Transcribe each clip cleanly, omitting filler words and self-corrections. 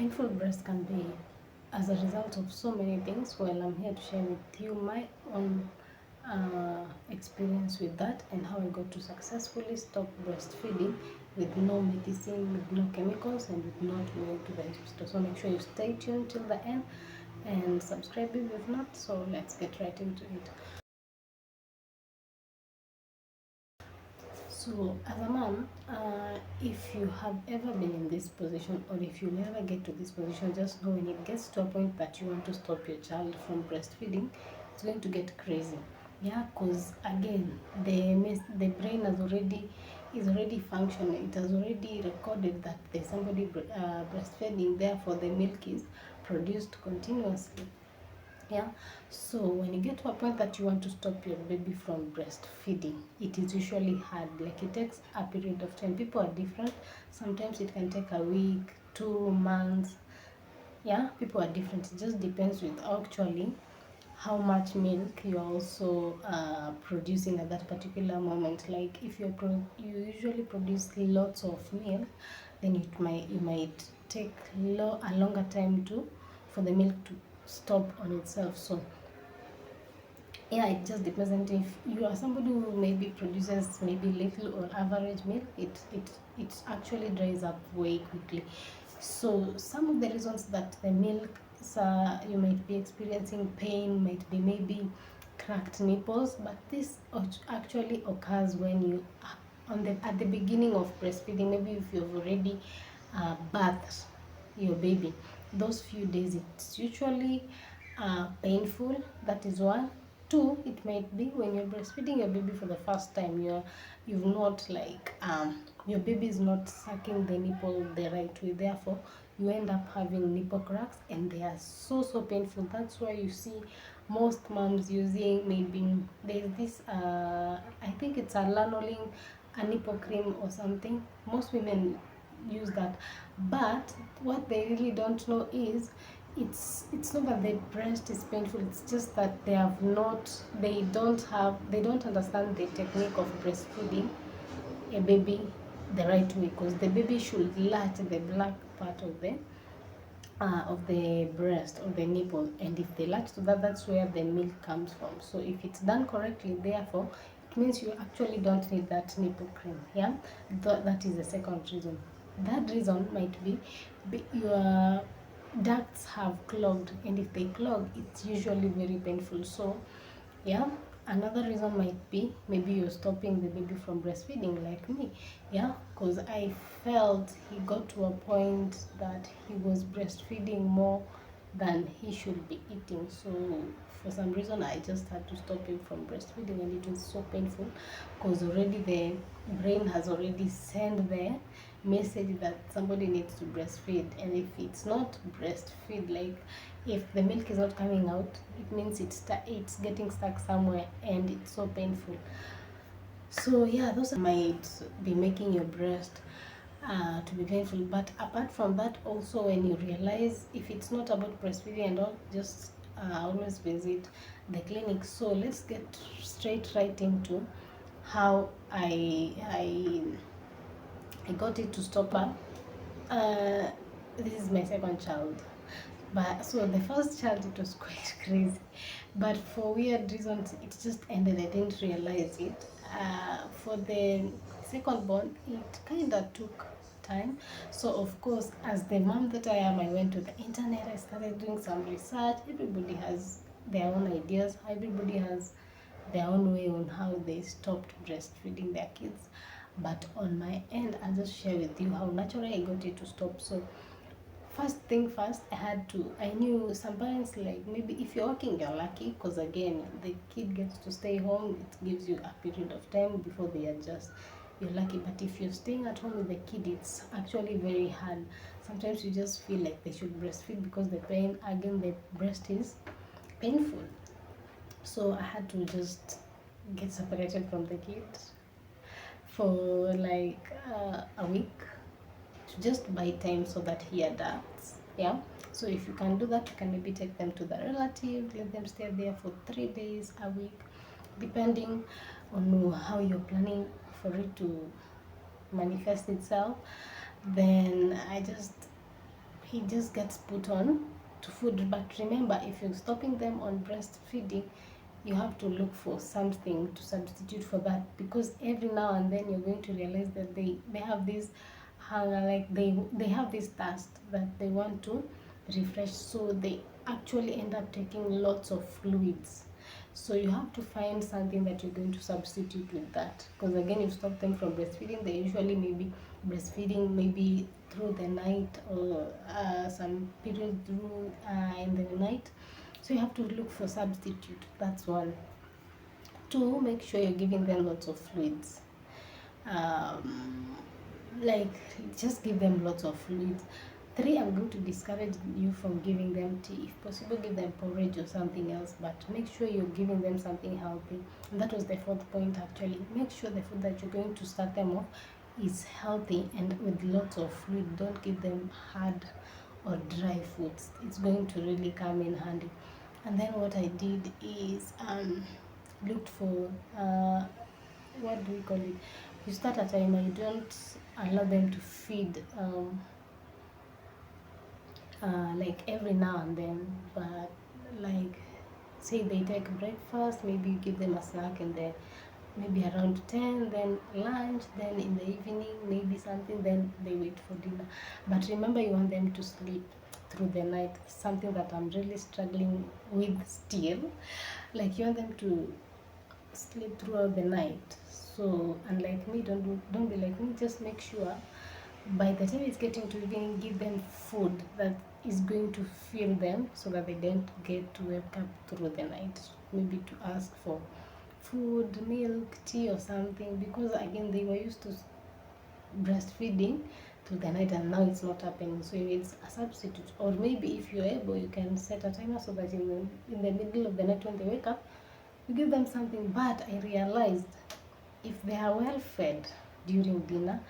Painful breast can be as a result of so many things. Well, I'm here to share with you my own experience with that and how I got to successfully stop breastfeeding with no medicine, with no chemicals, and with not going to the hospital. So make sure you stay tuned till the end and subscribe if not. So let's get right into it. So, as a mom, if you have ever been in this position, or if you never get to this position, just know when it gets to a point that you want to stop your child from breastfeeding, it's going to get crazy. Yeah, because again, the brain is already functioning. It has already recorded that there's somebody breastfeeding. Therefore, the milk is produced continuously. Yeah, so when you get to a point that you want to stop your baby from breastfeeding, it is usually hard. Like it takes a period of time. People are different. Sometimes it can take a week, 2 months. Yeah, people are different. It just depends with actually how much milk you are also producing at that particular moment. Like if you usually produce lots of milk, then you might take a longer time for the milk to stop on itself. So yeah, it just depends. And if you are somebody who maybe produces maybe little or average milk, it actually dries up way quickly. So some of the reasons that the milk you might be experiencing pain, might be maybe cracked nipples, but this actually occurs when you at the beginning of breastfeeding. Maybe if you've already birthed your baby, those few days it's usually painful. That is one. Two, it might be when you're breastfeeding your baby for the first time, you've not like your baby is not sucking the nipple the right way. Therefore, you end up having nipple cracks, and they are so painful. That's why you see most moms using, maybe there's this I think it's a lanolin, a nipple cream or something. Most women use that, but what they really don't know is it's not that the breast is painful. It's just that they don't understand the technique of breastfeeding a baby the right way, because the baby should latch the black part of the breast or the nipple, and if they latch to that, that's where the milk comes from. So if it's done correctly, therefore it means you actually don't need that nipple cream. Yeah, that is the second reason. That reason might be your ducts have clogged, and if they clog, it's usually very painful. So yeah, another reason might be maybe you're stopping the baby from breastfeeding like me. Yeah, because I felt he got to a point that he was breastfeeding more than he should be eating. So for some reason I just had to stop him from breastfeeding, and it was so painful because already the brain has already sent the message that somebody needs to breastfeed. And if it's not breastfeed, like if the milk is not coming out, it means it's getting stuck somewhere, and it's so painful. So yeah, those might be making your breast to be painful. But apart from that, also when you realize if it's not about breastfeeding and all, just always visit the clinic. So let's get straight right into how I got it to stop her. This is my second child. But so the first child, it was quite crazy, but for weird reasons it just ended. I didn't realize it. For the second born, it kind of took time. So of course, as the mom that I am, I went to the internet. I started doing some research. Everybody has their own ideas. Everybody has their own way on how they stopped breastfeeding their kids. But on my end, I'll just share with you how naturally I got it to stop. So first thing first, I knew some parents, like maybe if you're working, you're lucky, because again, the kid gets to stay home. It gives you a period of time before they adjust. You're lucky. But if you're staying at home with the kid, it's actually very hard. Sometimes you just feel like they should breastfeed because the pain, again, the breast is painful. So I had to just get separated from the kid for like a week, to just buy time so that he adapts. Yeah, so if you can do that, you can maybe take them to the relative, let them stay there for 3 days, a week, depending on how you're planning for it to manifest itself. Then it just gets put on to food. But remember, if you're stopping them on breastfeeding, you have to look for something to substitute for that, because every now and then you're going to realize that they have this hunger, like they have this thirst that they want to refresh, so they actually end up taking lots of fluids. So you have to find something that you're going to substitute with that, because again, you stop them from breastfeeding, they usually maybe breastfeeding maybe through the night, or some period through in the night. So you have to look for substitute. That's one. Two, make sure you're giving them lots of fluids. um, like, just give them lots of fluids. Three, I'm going to discourage you from giving them tea. If possible, give them porridge or something else, but make sure you're giving them something healthy. And that was the fourth point actually. Make sure the food that you're going to start them off is healthy and with lots of fluid. Don't give them hard or dry foods. It's going to really come in handy. And then what I did is looked for what do we call it? You start a timer. You don't allow them to feed like every now and then, but like, say they take breakfast, maybe you give them a snack in the maybe around 10, then lunch, then in the evening maybe something, then they wait for dinner. But remember, you want them to sleep through the night. Something that I'm really struggling with still. Like, you want them to sleep throughout the night. So, unlike me, don't be like me. Just make sure by the time it's getting to evening, give them food that is going to fill them, so that they don't get to wake up through the night, maybe to ask for food, milk, tea or something, because again, they were used to breastfeeding through the night, and now it's not happening. So you need a substitute. Or maybe if you're able, you can set a timer so that in the middle of the night when they wake up, you give them something. But I realized, if they are well fed during dinner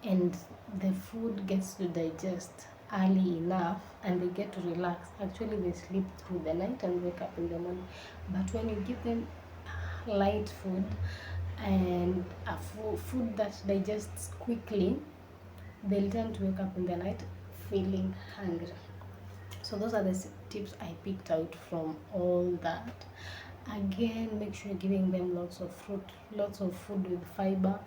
and the food gets to digest early enough and they get to relax, actually they sleep through the night and wake up in the morning. But when you give them light food and a food that digests quickly, they'll tend to wake up in the night feeling hungry. So those are the tips I picked out from all that. Again, make sure you're giving them lots of fruit, lots of food with fiber.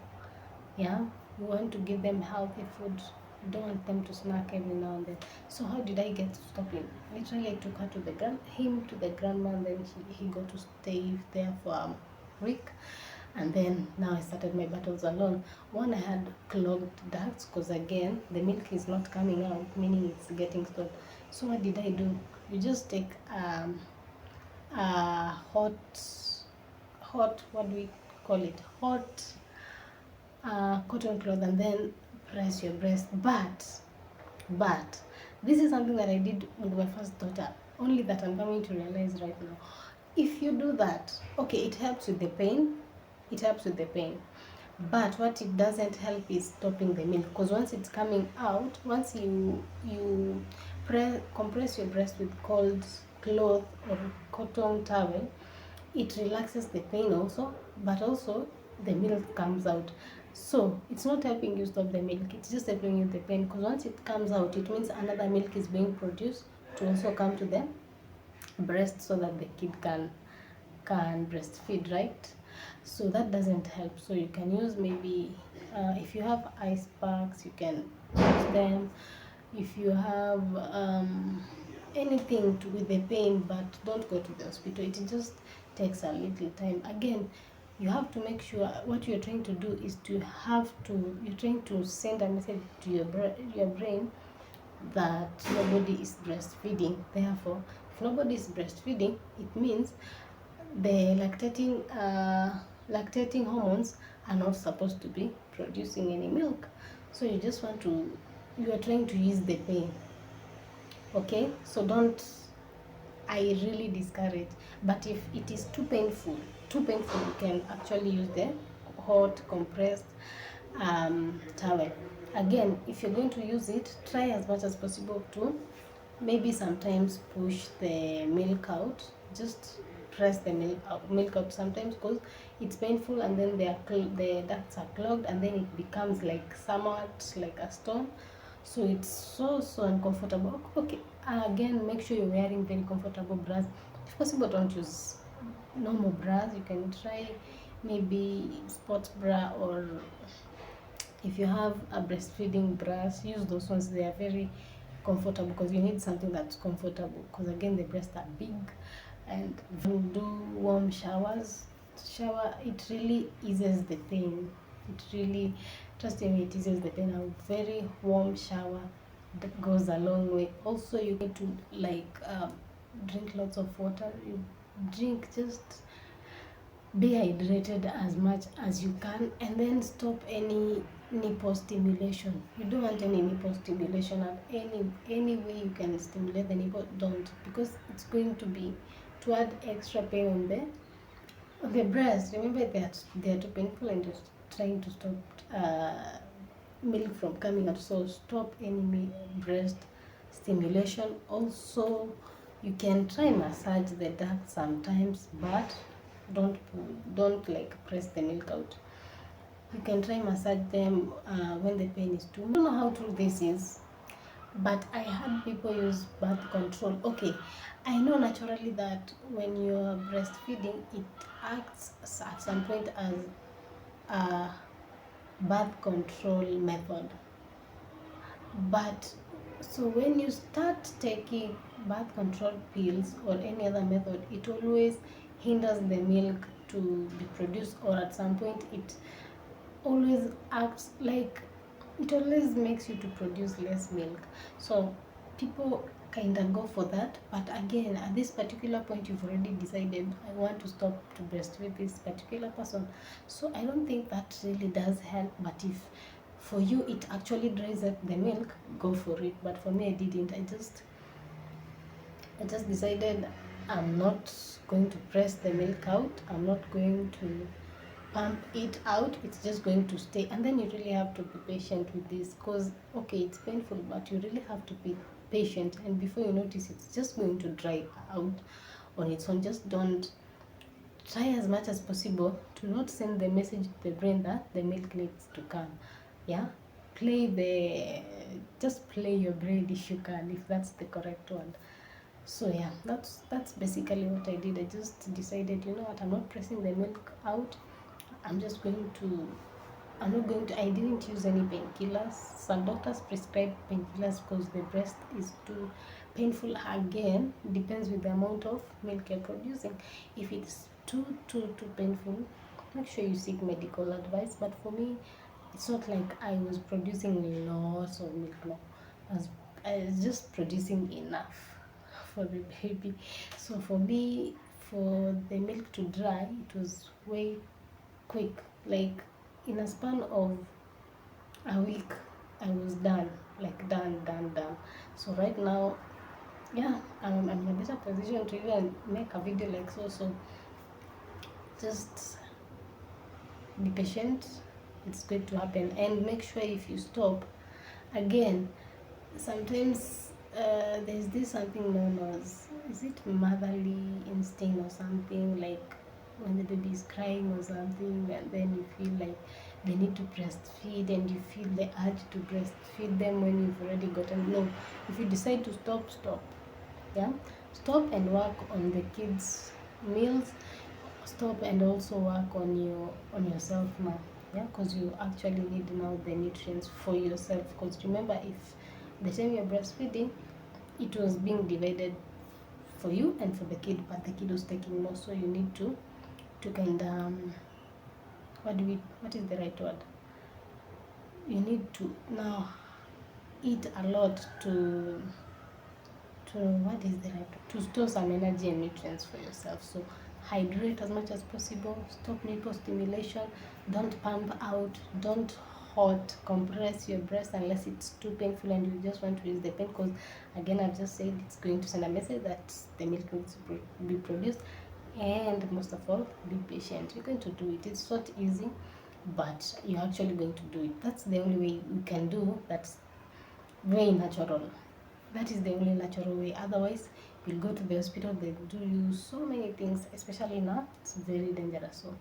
Yeah, you want to give them healthy food. You don't want them to snack every now and then. So how did I get to stop him? Literally, I took her to him to the grandma, and then he got to stay there for a week. And then now I started my battles alone. One, I had clogged ducts, because again, the milk is not coming out, meaning it's getting stored. So what did I do? You just take hot, what do we call it, hot cotton cloth, and then press your breast. But this is something that I did with my first daughter, only that I'm coming to realize right now. If you do that, okay, it helps with the pain, but what it doesn't help is stopping the milk, because once it's coming out, once you compress your breast with cold cloth or cotton towel, it relaxes the pain also, but also the milk comes out. So it's not helping you stop the milk, it's just helping you the pain, because once it comes out, it means another milk is being produced to also come to the breast, so that the kid can breastfeed, right? So that doesn't help. So you can use maybe if you have ice packs, you can use them. If you have anything with the pain, but don't go to the hospital. It just takes a little time. Again, you have to make sure what you're trying to do is you're trying to send a message to your brain that nobody is breastfeeding. Therefore, if nobody is breastfeeding, it means the lactating hormones are not supposed to be producing any milk. So you are trying to ease the pain. Okay, so don't, I really discourage. But if it is too painful, you can actually use the hot compressed towel. Again, if you're going to use it, try as much as possible to maybe sometimes push the milk out. Just press the milk out sometimes, because it's painful, and then the ducts are clogged, and then it becomes like somewhat like a stone. so it's so uncomfortable. Okay, again, make sure you're wearing very comfortable bras. If possible, don't use normal bras. You can try maybe sports bra, or if you have a breastfeeding bras, use those ones. They are very comfortable, because you need something that's comfortable, because again the breasts are big. And if you do warm shower, it really eases the pain. It really, trust me, it eases the pain. A very warm shower that goes a long way. Also, you need to drink lots of water. You drink, just be hydrated as much as you can, and then stop any nipple stimulation. You don't want any nipple stimulation. At any way you can stimulate the nipple, don't, because it's going to add extra pain on the breast. Remember, they are too painful, and you're trying to stop milk from coming out. So stop any breast stimulation. Also, you can try massage the duct sometimes, but don't like press the milk out. You can try massage them when the pain is too much. I don't know how true this is, but I had people use birth control. Okay, I know naturally that when you're breastfeeding, it acts at some point as a birth control method. But so when you start taking birth control pills or any other method, it always hinders the milk to be produced, or at some point it always acts like, it always makes you to produce less milk. So people kind of go for that, but again, at this particular point, you've already decided, I want to stop to breastfeed this particular person. So I don't think that really does help. But if for you it actually dries up the milk, go for it. But for me, I didn't. I just decided, I'm not going to press the milk out. I'm not going to pump it out. It's just going to stay. And then you really have to be patient with this, because okay, it's painful, but you really have to be patient, and before you notice, it's just going to dry out on its own. Just don't try as much as possible to not send the message to the brain that the milk needs to come. Yeah, just play your brain if you can, if that's the correct one. So yeah, that's basically what I did. I just decided, you know what, I'm not pressing the milk out. I'm just going to, I'm not going to, I didn't use any painkillers. Some doctors prescribe painkillers because the breast is too painful. Again, depends with the amount of milk you're producing. If it's too painful, make sure you seek medical advice. But for me, it's not like I was producing lots of milk. No, I was just producing enough for the baby. So for me, for the milk to dry, it was way quick. Like in a span of a week, I was done. Like done. So right now, yeah, I'm in a better position to even make a video like so. So just be patient. It's going to happen, and make sure if you stop, again, sometimes there's this something known as, is it motherly instinct or something, like when the baby is crying or something, and then you feel like they need to breastfeed, and you feel the urge to breastfeed them when you've already gotten. No, if you decide to stop. Yeah, stop and work on the kids meals. Stop and also work on yourself now. Yeah, because you actually need now the nutrients for yourself. Because remember, if the time you're breastfeeding, it was being divided for you and for the kid, but the kid was taking more. So you need to kind of what is the right word, you need to now eat a lot to what is the right, to store some energy and nutrients for yourself. So hydrate as much as possible. Stop nipple stimulation. Don't pump out. Don't hot compress your breast unless it's too painful and you just want to use the pain, because again, I've just said it's going to send a message that the milk needs to be produced. And most of all, be patient. You're going to do it. It's not easy, but you're actually going to do it. That's the only way you can do. That's very natural. That is the only natural way. Otherwise, you'll go to the hospital, they do you so many things, especially now. It's very dangerous. So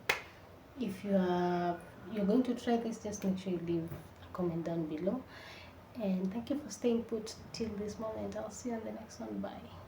if you're going to try this, just make sure you leave a comment down below. And thank you for staying put till this moment. I'll see you on the next one. Bye.